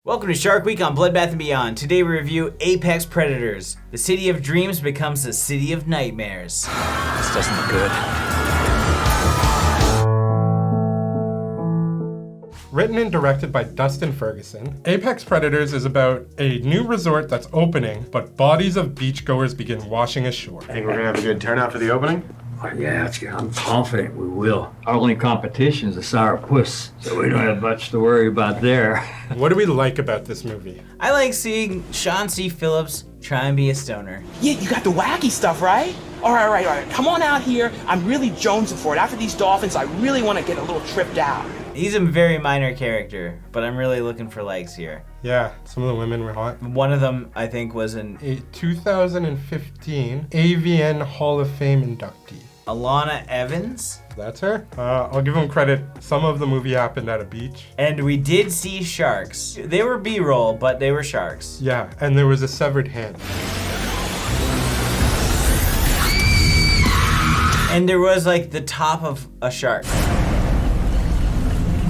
Welcome to Shark Week on Bloodbath & Beyond. Today we review Apex Predators. The city of dreams becomes the city of nightmares. This doesn't look good. Written and directed by Dustin Ferguson, Apex Predators is about a new resort that's opening, but bodies of beachgoers begin washing ashore. Think we're gonna have a good turnout for the opening? Yeah, I'm confident we will. Our only competition is the sourpuss, so we don't have much to worry about there. What do we like about this movie? I like seeing Shawn C. Phillips try and be a stoner. Yeah, you got the wacky stuff, right? All right. Come on out here. I'm really jonesing for it. After these dolphins, I really want to get a little tripped out. He's a very minor character, but I'm really looking for likes here. Yeah, some of the women were hot. One of them, I think, was A 2015 AVN Hall of Fame inductee. Alana Evans. That's her. I'll give him credit. Some of the movie happened at a beach. And we did see sharks. They were B-roll, but they were sharks. Yeah, and there was a severed hand. And there was like the top of a shark.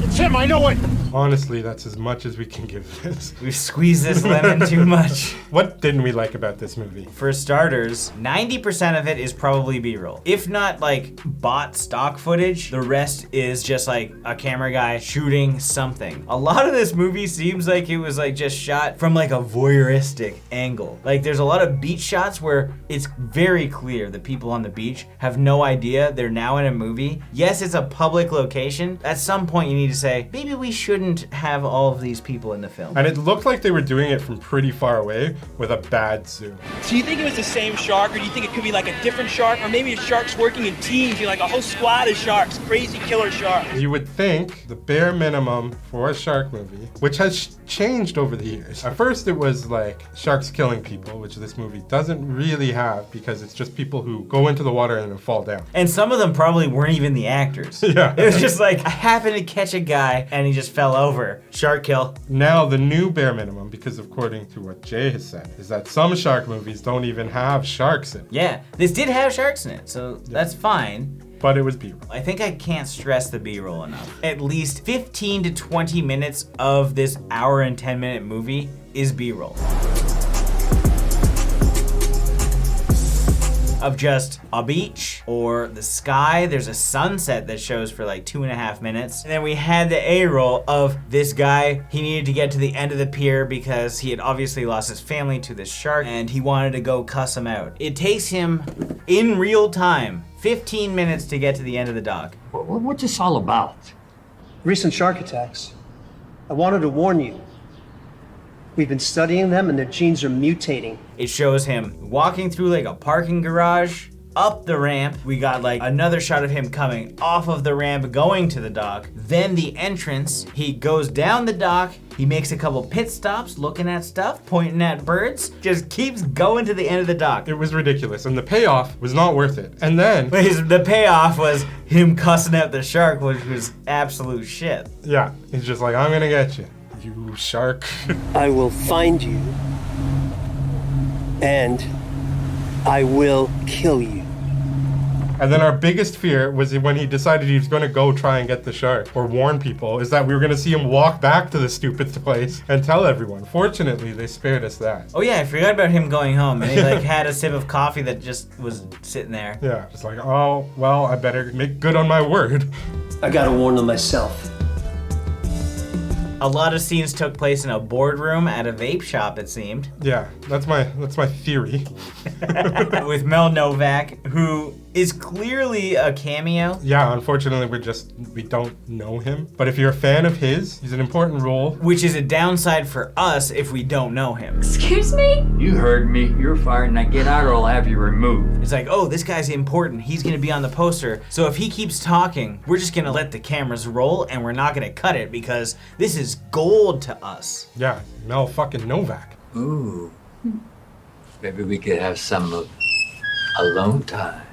It's him, I know it! Honestly, that's as much as we can give this. We've squeezed this lemon too much. What didn't we like about this movie? For starters, 90% of it is probably B-roll. If not like bought stock footage, the rest is just like a camera guy shooting something. A lot of this movie seems like it was like just shot from like a voyeuristic angle. Like there's a lot of beach shots where it's very clear the people on the beach have no idea they're now in a movie. Yes, it's a public location. At some point you need to say, maybe we shouldn't have all of these people in the film. And it looked like they were doing it from pretty far away with a bad zoom. So you think it was the same shark, or do you think it could be like a different shark, or maybe a shark's working in teams, you know, like a whole squad of sharks, crazy killer sharks? You would think the bare minimum for a shark movie, which has changed over the years. At first it was like sharks killing people, which this movie doesn't really have because it's just people who go into the water and then fall down. And some of them probably weren't even the actors. Yeah. It was just like, I happened to catch a guy and he just fell over. Shark kill. Now the new bare minimum, because according to what Jay has said, is that some shark movies don't even have sharks in it. Yeah, this did have sharks in it, so that's fine. But it was B-roll. I think I can't stress the B-roll enough. At least 15 to 20 minutes of this hour and 10-minute movie is B-roll. Of just a beach or the sky. There's a sunset that shows for like 2.5 minutes. And then we had the A-roll of this guy. He needed to get to the end of the pier because he had obviously lost his family to this shark and he wanted to go cuss him out. It takes him in real time 15 minutes to get to the end of the dock. What's this all about? Recent shark attacks. I wanted to warn you. We've been studying them and their genes are mutating. It shows him walking through like a parking garage, up the ramp. We got like another shot of him coming off of the ramp, going to the dock. Then the entrance, he goes down the dock. He makes a couple pit stops, looking at stuff, pointing at birds, just keeps going to the end of the dock. It was ridiculous, and the payoff was not worth it. And then... The payoff was him cussing out the shark, which was absolute shit. Yeah, he's just like, I'm gonna get you, you shark. I will find you and I will kill you. And then our biggest fear was when he decided he was going to go try and get the shark or warn people, is that we were going to see him walk back to the stupid place and tell everyone. Fortunately, they spared us that. Oh yeah, I forgot about him going home and he like had a sip of coffee that just was sitting there. Yeah, just like, oh, well, I better make good on my word. I gotta warn them myself. A lot of scenes took place in a boardroom at a vape shop, it seemed. Yeah, that's my theory. With Mel Novak, who is clearly a cameo. Yeah, unfortunately, we don't know him. But if you're a fan of his, he's an important role. Which is a downside for us if we don't know him. Excuse me? You heard me. You're fired. Now get out or I'll have you removed. It's like, oh, this guy's important. He's gonna be on the poster. So if he keeps talking, we're just gonna let the cameras roll and we're not gonna cut it because this is gold to us. Yeah, Mel fucking Novak. Ooh. Maybe we could have some alone time.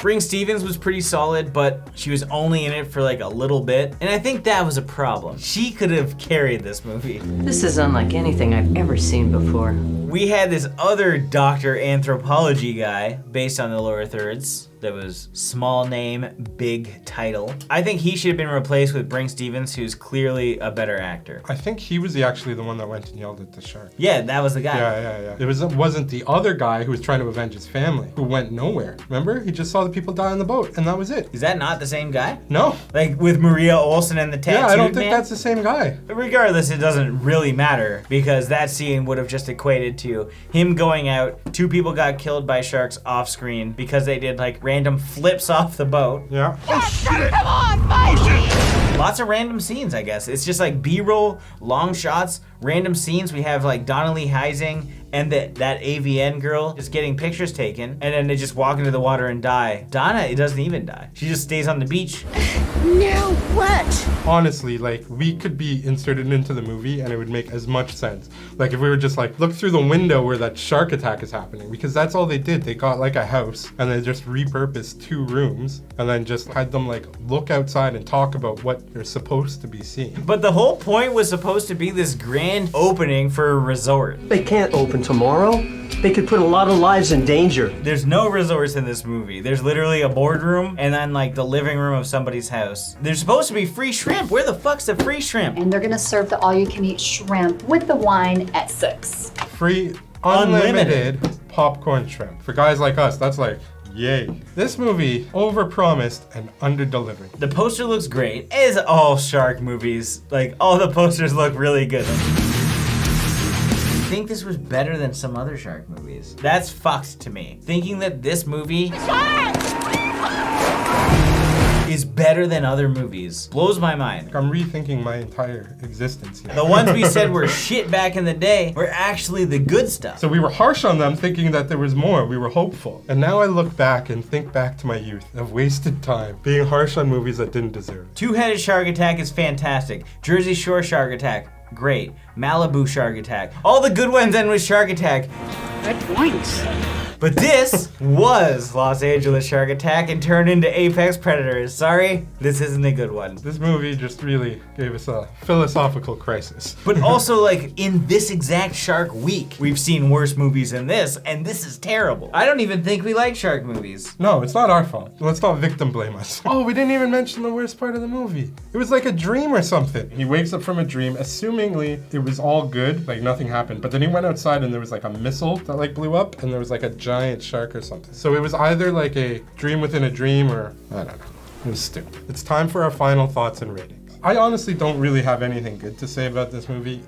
Bring Stevens was pretty solid, but she was only in it for like a little bit. And I think that was a problem. She could have carried this movie. This is unlike anything I've ever seen before. We had this other Dr. Anthropology guy based on the lower thirds. that was small name, big title. I think he should have been replaced with Brink Stevens, who's clearly a better actor. I think he was actually the one that went and yelled at the shark. Yeah, that was the guy. Yeah. It wasn't the other guy who was trying to avenge his family, who went nowhere. Remember? He just saw the people die on the boat, and that was it. Is that not the same guy? No. Like with Maria Olsen and the tattooed Yeah, I don't think man? that's the same guy. Regardless, it doesn't really matter because that scene would have just equated to him going out, 2 people got killed by sharks off screen because they did like random flips off the boat. Yeah. Come on, fight! Lots of random scenes, I guess. It's just like B-roll, long shots, random scenes. We have like Donnelly Heising and that AVN girl just getting pictures taken, and then they just walk into the water and die. Donna, it doesn't even die. She just stays on the beach. Now what? Honestly, like, we could be inserted into the movie and it would make as much sense. Like, if we were just like, look through the window where that shark attack is happening, because that's all they did. They got like a house and they just repurposed 2 rooms and then just had them like look outside and talk about what they're supposed to be seeing. But the whole point was supposed to be this grand opening for a resort. They can't open tomorrow. They could put a lot of lives in danger. There's no resorts in this movie. There's literally a boardroom and then like the living room of somebody's house. There's supposed to be free shrimp. Where the fuck's the free shrimp? And they're gonna serve the all-you-can-eat shrimp with the wine at 6. Free, unlimited popcorn shrimp. For guys like us, that's like, yay. This movie overpromised and underdelivered. The poster looks great, as all shark movies. Like, all the posters look really good. I think this was better than some other shark movies. That's fucked to me. Thinking that this movie is better than other movies blows my mind. I'm rethinking my entire existence here. The ones we said were shit back in the day were actually the good stuff. So we were harsh on them thinking that there was more. We were hopeful. And now I look back and think back to my youth of wasted time being harsh on movies that didn't deserve it. Two-Headed Shark Attack is fantastic. Jersey Shore Shark Attack, great. Malibu Shark Attack. All the good ones end with Shark Attack. Good points. But this was Los Angeles Shark Attack and turned into Apex Predators. Sorry, this isn't a good one. This movie just really gave us a philosophical crisis. But also, like, in this exact Shark Week, we've seen worse movies than this, and this is terrible. I don't even think we like shark movies. No, it's not our fault. Let's not victim blame us. Oh, we didn't even mention the worst part of the movie. It was like a dream or something. He wakes up from a dream, assumingly it was all good, like nothing happened. But then he went outside and there was like a missile that like blew up and there was like a giant shark or something. So it was either like a dream within a dream or, I don't know. It was stupid. It's time for our final thoughts and ratings. I honestly don't really have anything good to say about this movie.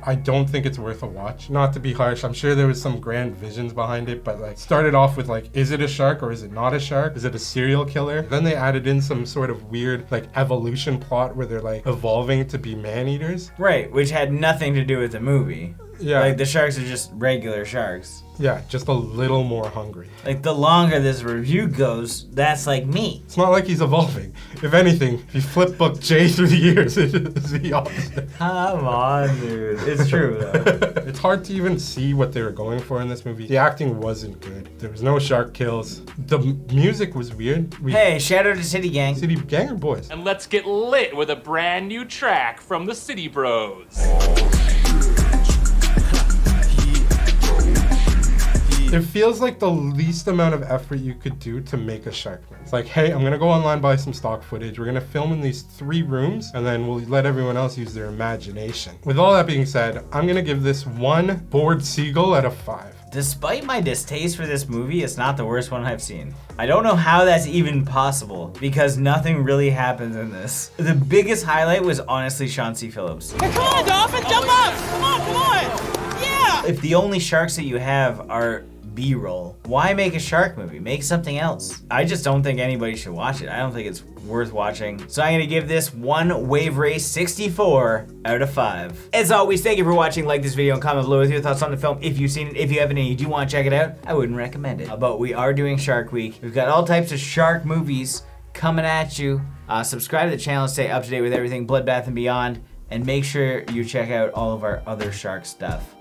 I don't think it's worth a watch. Not to be harsh, I'm sure there was some grand visions behind it, but like started off with like, is it a shark or is it not a shark? Is it a serial killer? Then they added in some sort of weird like evolution plot where they're like evolving to be man-eaters. Right, which had nothing to do with the movie. Yeah. Like, the sharks are just regular sharks. Yeah, just a little more hungry. Like, the longer this review goes, that's like me. It's not like he's evolving. If anything, if you flip book J through the years, it's the opposite. Come on, dude. It's true, though. It's hard to even see what they were going for in this movie. The acting wasn't good. There was no shark kills. The music was weird. Hey, shout out to City Gang. City Gang or Boys? And let's get lit with a brand new track from the City Bros. It feels like the least amount of effort you could do to make a shark movie. It's like, hey, I'm gonna go online, buy some stock footage. We're gonna film in these 3 rooms, and then we'll let everyone else use their imagination. With all that being said, I'm gonna give this 1 bored seagull out of 5. Despite my distaste for this movie, it's not the worst one I've seen. I don't know how that's even possible, because nothing really happens in this. The biggest highlight was honestly Shawn C. Phillips. Hey, come on, Dolphin, jump up! Come on! Yeah! If the only sharks that you have are B-roll, why make a shark movie? Make something else. I just don't think anybody should watch it. I don't think it's worth watching. So I'm gonna give this 1 Wave Race 64 out of 5. As always, thank you for watching. Like this video and comment below with your thoughts on the film. If you've seen it, if you haven't and you do want to check it out, I wouldn't recommend it. But we are doing Shark Week. We've got all types of shark movies coming at you. Subscribe to the channel, stay up to date with everything Bloodbath and Beyond, and make sure you check out all of our other shark stuff.